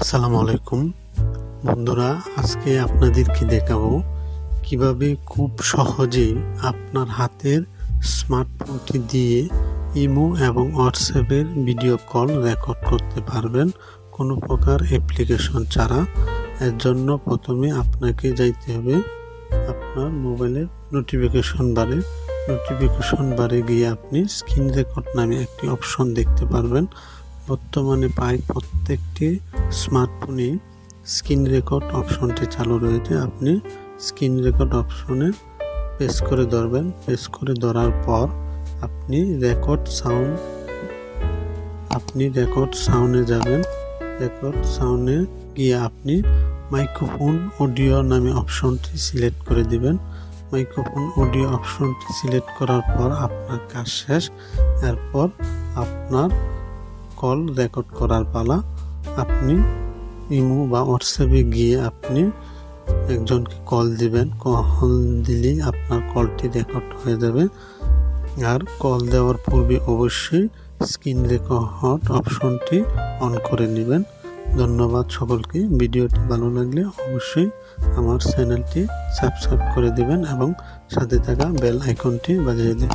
আসসালামু আলাইকুম বন্ধুরা, আজকে আপনাদেরকে দেখাবো কিভাবে খুব সহজেই আপনার হাতের স্মার্টফোনটি দিয়ে ইমো এবং হোয়াটসঅ্যাপের ভিডিও কল রেকর্ড করতে পারবেন কোনো প্রকার অ্যাপ্লিকেশন ছাড়া। এর জন্য প্রথমে আপনাকে যাইতে হবে আপনার মোবাইলের নোটিফিকেশন বারে গিয়ে আপনি স্ক্রিন রেকর্ড নামে একটি অপশন দেখতে পারবেন। বর্তমানে প্রায় প্রত্যেকটি স্মার্টফোনে স্ক্রিন রেকর্ড অপশনটি চালু রয়েছে। আপনি স্ক্রিন রেকর্ড অপশনে প্রেস করে ধরবেন। প্রেস করে ধরার পর আপনি রেকর্ড সাউন্ডে যাবেন। রেকর্ড সাউন্ডে গিয়ে আপনি মাইক্রোফোন অডিও নামে অপশনটি সিলেক্ট করে দিবেন। মাইক্রোফোন অডিও অপশনটি সিলেক্ট করার পর আপনার কাজ শেষ। এরপর আপনার কল রেকর্ড করার পালা। আপনি ইমো বা হোয়াটসঅ্যাপে গিয়ে আপনি একজনকে কল দিবেন। কল দিলেই আপনার কলটি রেকর্ড হয়ে যাবে। আর কল দেওয়ার পূর্বে অবশ্যই স্ক্রিন রেকর্ড অপশনটি অন করে নেবেন। ধন্যবাদ সকলকে। ভিডিওটি ভালো লাগলে অবশ্যই আমার চ্যানেলটি সাবস্ক্রাইব করে দিবেন এবং সাথে থাকা বেল আইকনটি বাজিয়ে দিন।